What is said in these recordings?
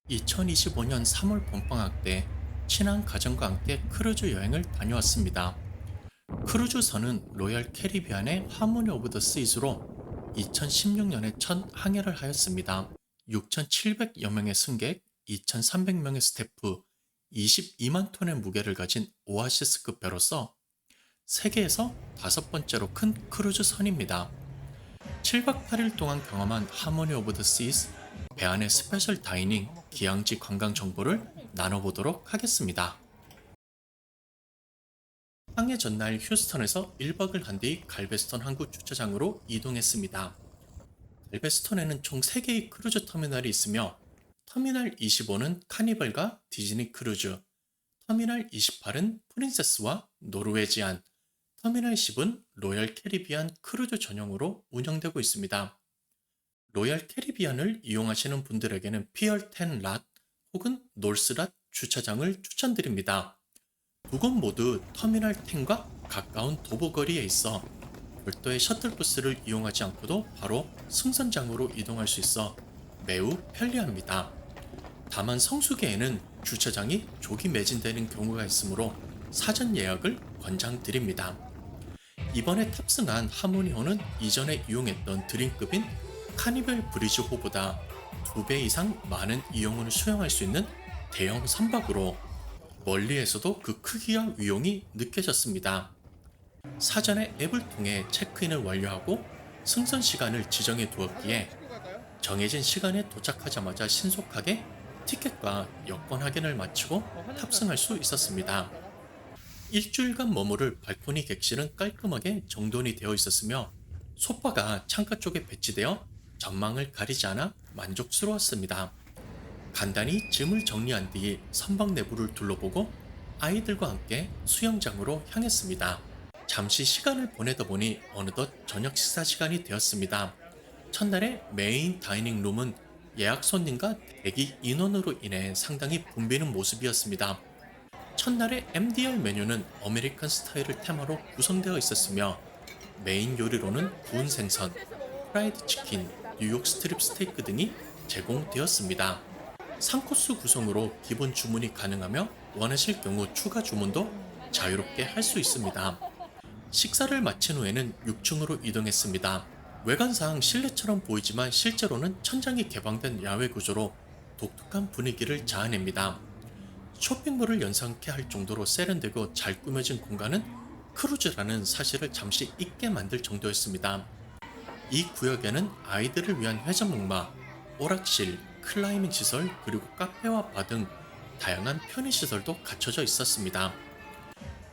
2025년 3월 봄방학 때 친한 가정과 함께 크루즈 여행을 다녀왔습니다. 크루즈선은 로얄 캐리비안의 하모니 오브 더 시즈로 2016년에 첫 항해를 하였습니다. 6,700여 명의 승객, 2,300명의 스태프, 22만 톤의 무게를 가진 오아시스급 배로서 세계에서 다섯 번째로 큰 크루즈선입니다. 7박 8일 동안 경험한 하모니 오브 더 시즈, 배 안의 스페셜 다이닝, 기항지 관광 정보를 나눠보도록 하겠습니다. 항해 전날 휴스턴에서 1박을 한 뒤 갈베스톤 항구 주차장으로 이동했습니다. 갈베스톤에는 총 3개의 크루즈 터미널이 있으며 터미널 25는 카니발과 디즈니 크루즈, 터미널 28은 프린세스와 노르웨지안, 터미널 10은 로열 캐리비안 크루즈 전용으로 운영되고 있습니다. 로얄 캐리비안을 이용하시는 분들에게는 피얼 10 랏 혹은 놀스 랏 주차장을 추천드립니다. 두 곳 모두 터미널 10과 가까운 도보거리에 있어 별도의 셔틀버스를 이용하지 않고도 바로 승선장으로 이동할 수 있어 매우 편리합니다. 다만 성수기에는 주차장이 조기 매진되는 경우가 있으므로 사전 예약을 권장드립니다. 이번에 탑승한 하모니호는 이전에 이용했던 드림급인 카니발 브리즈호보다 2배 이상 많은 이용을 수용할 수 있는 대형 선박으로 멀리에서도 그 크기와 위용이 느껴졌습니다. 사전에 앱을 통해 체크인을 완료하고 승선 시간을 지정해 두었기에 정해진 시간에 도착하자마자 신속하게 티켓과 여권 확인을 마치고 탑승할 수 있었습니다. 일주일간 머무를 발코니 객실은 깔끔하게 정돈이 되어 있었으며 소파가 창가 쪽에 배치되어 전망을 가리지 않아 만족스러웠습니다. 간단히 짐을 정리한 뒤 선박 내부를 둘러보고 아이들과 함께 수영장으로 향했습니다. 잠시 시간을 보내다 보니 어느덧 저녁 식사 시간이 되었습니다. 첫날의 메인 다이닝 룸은 예약 손님과 대기 인원으로 인해 상당히 붐비는 모습이었습니다. 첫날의 MDR 메뉴는 아메리칸 스타일을 테마로 구성되어 있었으며 메인 요리로는 구운 생선, 프라이드 치킨, 뉴욕 스트립 스테이크 등이 제공되었습니다. 3코스 구성으로 기본 주문이 가능하며 원하실 경우 추가 주문도 자유롭게 할 수 있습니다. 식사를 마친 후에는 6층으로 이동했습니다. 외관상 실내처럼 보이지만 실제로는 천장이 개방된 야외 구조로 독특한 분위기를 자아냅니다. 쇼핑몰을 연상케 할 정도로 세련되고 잘 꾸며진 공간은 크루즈라는 사실을 잠시 잊게 만들 정도였습니다. 이 구역에는 아이들을 위한 회전 목마, 오락실, 클라이밍 시설, 그리고 카페와 바 등 다양한 편의 시설도 갖춰져 있었습니다.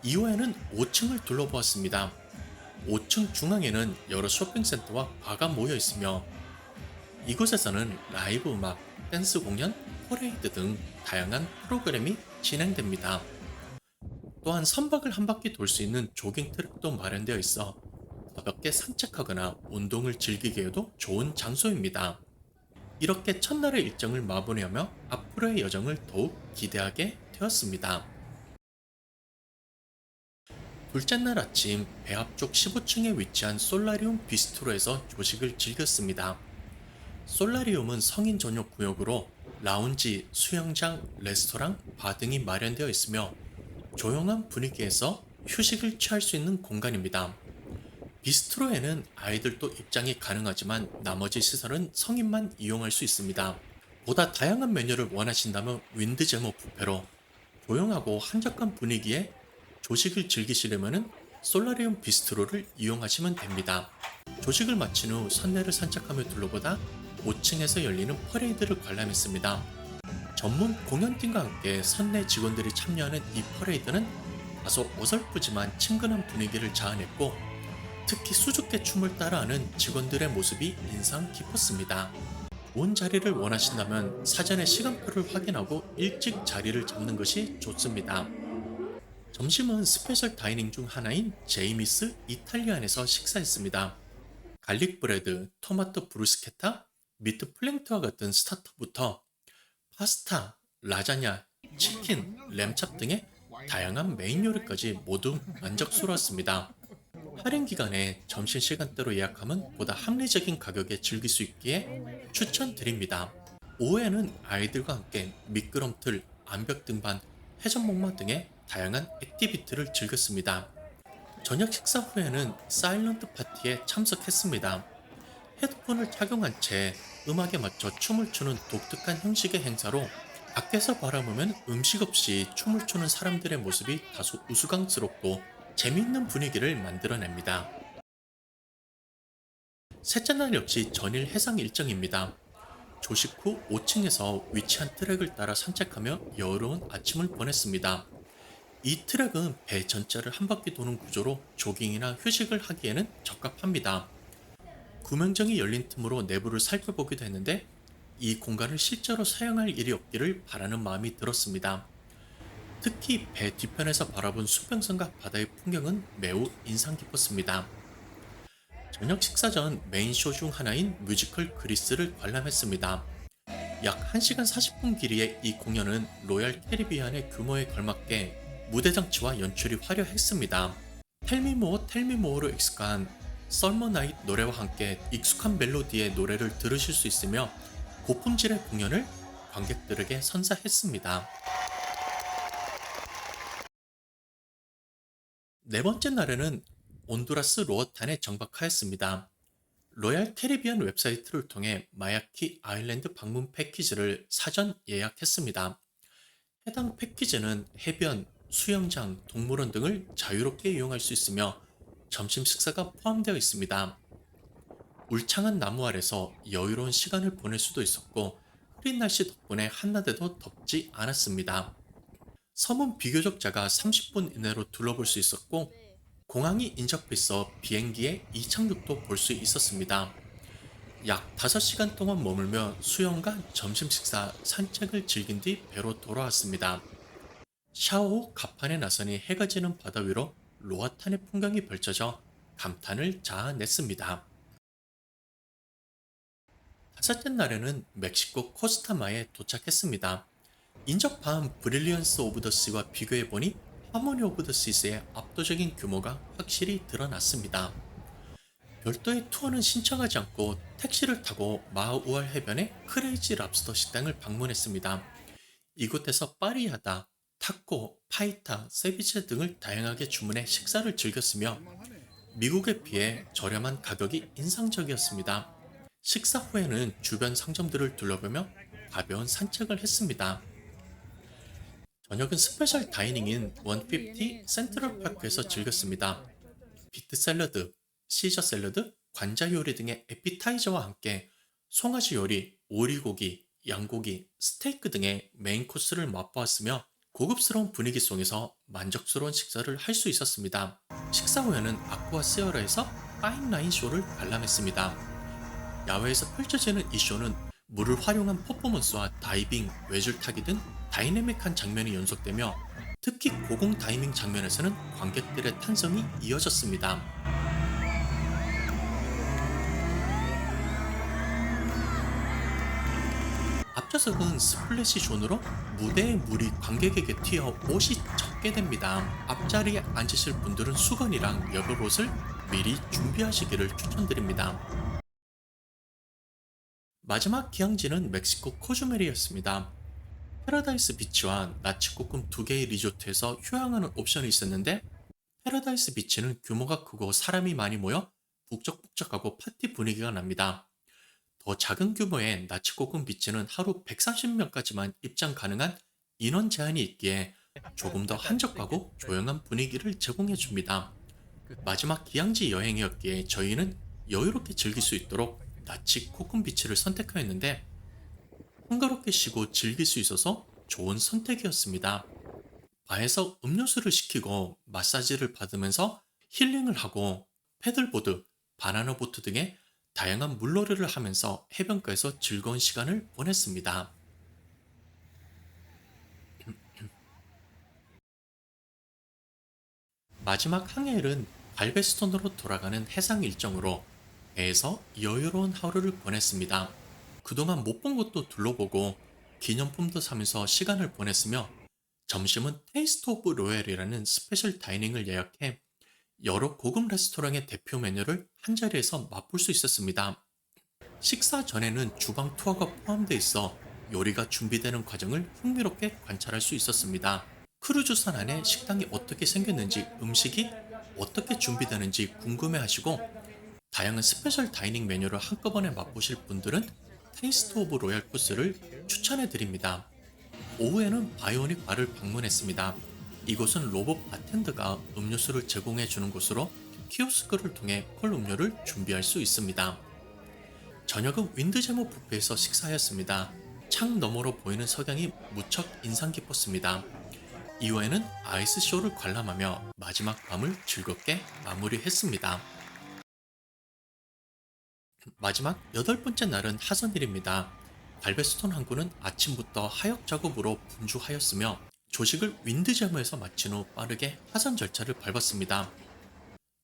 이후에는 5층을 둘러보았습니다. 5층 중앙에는 여러 쇼핑센터와 바가 모여 있으며 이곳에서는 라이브 음악, 댄스 공연, 퍼레이드 등 다양한 프로그램이 진행됩니다. 또한 선박을 한 바퀴 돌 수 있는 조깅 트랙도 마련되어 있어 가볍게 산책하거나 운동을 즐기기에도 좋은 장소입니다. 이렇게 첫날의 일정을 마무리하며 앞으로의 여정을 더욱 기대하게 되었습니다. 둘째 날 아침 배 앞쪽 15층에 위치한 솔라리움 비스트로에서 조식을 즐겼습니다. 솔라리움은 성인 전용 구역으로 라운지, 수영장, 레스토랑, 바 등이 마련되어 있으며 조용한 분위기에서 휴식을 취할 수 있는 공간입니다. 비스트로에는 아이들도 입장이 가능하지만 나머지 시설은 성인만 이용할 수 있습니다. 보다 다양한 메뉴를 원하신다면 윈드제모 뷔페로 조용하고 한적한 분위기에 조식을 즐기시려면 솔라리움 비스트로를 이용하시면 됩니다. 조식을 마친 후 선내를 산책하며 둘러보다 5층에서 열리는 퍼레이드를 관람했습니다. 전문 공연팀과 함께 선내 직원들이 참여하는 이 퍼레이드는 다소 어설프지만 친근한 분위기를 자아냈고 특히 수줍게 춤을 따라하는 직원들의 모습이 인상 깊었습니다. 좋은 자리를 원하신다면 사전에 시간표를 확인하고 일찍 자리를 잡는 것이 좋습니다. 점심은 스페셜 다이닝 중 하나인 제이미스 이탈리안에서 식사했습니다. 갈릭 브레드, 토마토 브루스케타, 미트 플랭크와 같은 스타터부터 파스타, 라자냐, 치킨, 램찹 등의 다양한 메인 요리까지 모두 만족스러웠습니다. 할인 기간에 점심시간대로 예약하면 보다 합리적인 가격에 즐길 수 있기에 추천드립니다. 오후에는 아이들과 함께 미끄럼틀, 암벽 등반, 회전 목마 등의 다양한 액티비티를 즐겼습니다. 저녁 식사 후에는 사일런트 파티에 참석했습니다. 헤드폰을 착용한 채 음악에 맞춰 춤을 추는 독특한 형식의 행사로 밖에서 바라보면 음식 없이 춤을 추는 사람들의 모습이 다소 우스꽝스럽고 재미있는 분위기를 만들어냅니다. 셋째 날 역시 전일 해상 일정입니다. 조식 후 5층에서 위치한 트랙을 따라 산책하며 여유로운 아침을 보냈습니다. 이 트랙은 배 전체를 한 바퀴 도는 구조로 조깅이나 휴식을 하기에는 적합합니다. 구명정이 열린 틈으로 내부를 살펴보기도 했는데 이 공간을 실제로 사용할 일이 없기를 바라는 마음이 들었습니다. 특히 배 뒤편에서 바라본 수평선과 바다의 풍경은 매우 인상 깊었습니다. 저녁 식사 전 메인 쇼 중 하나인 뮤지컬 그리스를 관람했습니다. 약 1시간 40분 길이의 이 공연은 로얄 캐리비안의 규모에 걸맞게 무대 장치와 연출이 화려했습니다. 텔미모어 텔미모어로 익숙한 썰머 나잇 노래와 함께 익숙한 멜로디의 노래를 들으실 수 있으며 고품질의 공연을 관객들에게 선사했습니다. 네 번째 날에는 온두라스 로어탄에 정박하였습니다. 로얄 캐리비안 웹사이트를 통해 마야키 아일랜드 방문 패키지를 사전 예약했습니다. 해당 패키지는 해변, 수영장, 동물원 등을 자유롭게 이용할 수 있으며 점심 식사가 포함되어 있습니다. 울창한 나무 아래서 여유로운 시간을 보낼 수도 있었고 흐린 날씨 덕분에 한낮에도 덥지 않았습니다. 섬은 비교적 작아 30분 이내로 둘러볼 수 있었고 공항이 인접해 있어 비행기에 이착륙도 볼 수 있었습니다. 약 5시간 동안 머물며 수영과 점심 식사, 산책을 즐긴 뒤 배로 돌아왔습니다. 샤워 후 갑판에 나서니 해가 지는 바다 위로 로아탄의 풍경이 펼쳐져 감탄을 자아냈습니다. 다섯째 날에는 멕시코 코스타마에 도착했습니다. 인접한 브릴리언스 오브 더 시와 비교해보니 하모니 오브 더 시스의 압도적인 규모가 확실히 드러났습니다. 별도의 투어는 신청하지 않고 택시를 타고 마우알 해변의 크레이지 랍스터 식당을 방문했습니다. 이곳에서 파리야다, 타코, 파이타, 세비체 등을 다양하게 주문해 식사를 즐겼으며 미국에 비해 저렴한 가격이 인상적이었습니다. 식사 후에는 주변 상점들을 둘러보며 가벼운 산책을 했습니다. 저녁은 스페셜 다이닝인 150 센트럴 파크에서 즐겼습니다. 비트 샐러드, 시저 샐러드, 관자 요리 등의 에피타이저와 함께 송아지 요리, 오리고기, 양고기, 스테이크 등의 메인 코스를 맛보았으며 고급스러운 분위기 속에서 만족스러운 식사를 할 수 있었습니다. 식사 후에는 아쿠아 시어라에서 파인 라인 쇼를 관람했습니다. 야외에서 펼쳐지는 이 쇼는 물을 활용한 퍼포먼스와 다이빙, 외줄타기 등 다이내믹한 장면이 연속되며 특히 고공 다이빙 장면에서는 관객들의 탄성이 이어졌습니다. 앞좌석은 스플래시 존으로 무대의 물이 관객에게 튀어 옷이 젖게 됩니다. 앞자리에 앉으실 분들은 수건이랑 여벌 옷을 미리 준비하시기를 추천드립니다. 마지막 기항지는 멕시코 코주멜이었습니다. 패러다이스 비치와 나치코금 두 개의 리조트에서 휴양하는 옵션이 있었는데 패러다이스 비치는 규모가 크고 사람이 많이 모여 북적북적하고 파티 분위기가 납니다. 더 작은 규모의 나치코금 비치는 하루 130명까지만 입장 가능한 인원 제한이 있기에 조금 더 한적하고 조용한 분위기를 제공해 줍니다. 마지막 기항지 여행이었기에 저희는 여유롭게 즐길 수 있도록 나치코금 비치를 선택하였는데 한가롭게 쉬고 즐길 수 있어서 좋은 선택이었습니다. 바에서 음료수를 시키고 마사지를 받으면서 힐링을 하고 패들보드, 바나나 보트 등의 다양한 물놀이를 하면서 해변가에서 즐거운 시간을 보냈습니다. 마지막 항해일은 갈베스톤으로 돌아가는 해상 일정으로 배에서 여유로운 하루를 보냈습니다. 그동안 못 본 곳도 둘러보고 기념품도 사면서 시간을 보냈으며 점심은 테이스트 오브 로얄이라는 스페셜 다이닝을 예약해 여러 고급 레스토랑의 대표 메뉴를 한자리에서 맛볼 수 있었습니다. 식사 전에는 주방 투어가 포함되어 있어 요리가 준비되는 과정을 흥미롭게 관찰할 수 있었습니다. 크루즈선 안에 식당이 어떻게 생겼는지, 음식이 어떻게 준비되는지 궁금해하시고 다양한 스페셜 다이닝 메뉴를 한꺼번에 맛보실 분들은 테이스트 오브 로얄 코스를 추천해 드립니다. 오후에는 바이오닉 바를 방문했습니다. 이곳은 로봇 바텐더가 음료수를 제공해 주는 곳으로 키오스크를 통해 콜 음료를 준비할 수 있습니다. 저녁은 윈드제모 뷔페에서 식사하였습니다. 창 너머로 보이는 석양이 무척 인상 깊었습니다. 이후에는 아이스쇼를 관람하며 마지막 밤을 즐겁게 마무리했습니다. 마지막 8번째 날은 하선일입니다. 갈베스톤 항구는 아침부터 하역 작업으로 분주하였으며 조식을 윈드제모에서 마친 후 빠르게 하선 절차를 밟았습니다.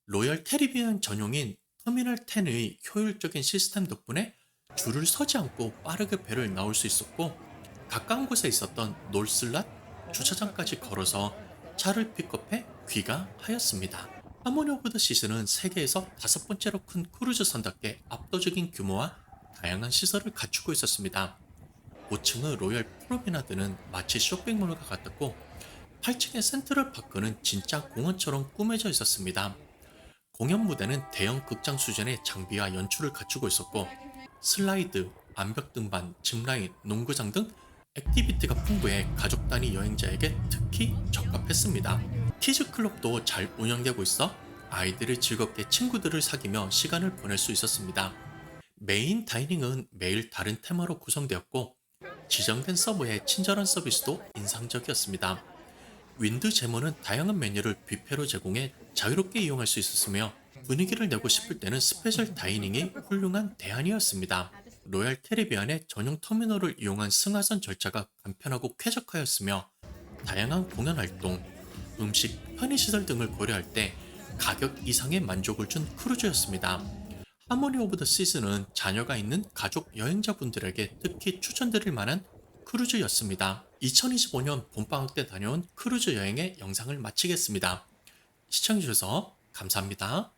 로열 캐리비안 전용인 터미널 10의 효율적인 시스템 덕분에 줄을 서지 않고 빠르게 배를 나올 수 있었고 가까운 곳에 있었던 놀슬랏 주차장까지 걸어서 차를 픽업해 귀가하였습니다. 하모니 오브 더 시즈는 세계에서 5번째로 큰 크루즈선답게 압도적인 규모와 다양한 시설을 갖추고 있었습니다. 5층의 로열 프로메나드는 마치 쇼핑몰과 같았고 8층의 센트럴 파크는 진짜 공원처럼 꾸며져 있었습니다. 공연 무대는 대형 극장 수준의 장비와 연출을 갖추고 있었고 슬라이드, 암벽 등반, 짚라인, 농구장 등 액티비티가 풍부해 가족 단위 여행자에게 특히 적합했습니다. 키즈 클럽도 잘 운영되고 있어 아이들이 즐겁게 친구들을 사귀며 시간을 보낼 수 있었습니다. 메인 다이닝은 매일 다른 테마로 구성되었고 지정된 서버의 친절한 서비스도 인상적이었습니다. 윈드 제모는 다양한 메뉴를 뷔페로 제공해 자유롭게 이용할 수 있었으며 분위기를 내고 싶을 때는 스페셜 다이닝이 훌륭한 대안이었습니다. 로얄 캐리비안의 전용 터미널을 이용한 승하선 절차가 간편하고 쾌적하였으며 다양한 공연 활동, 음식, 편의시설 등을 고려할 때 가격 이상의 만족을 준 크루즈였습니다. 하모니 오브 더 시즈는 자녀가 있는 가족 여행자분들에게 특히 추천드릴 만한 크루즈였습니다. 2025년 봄방학 때 다녀온 크루즈 여행의 영상을 마치겠습니다. 시청해주셔서 감사합니다.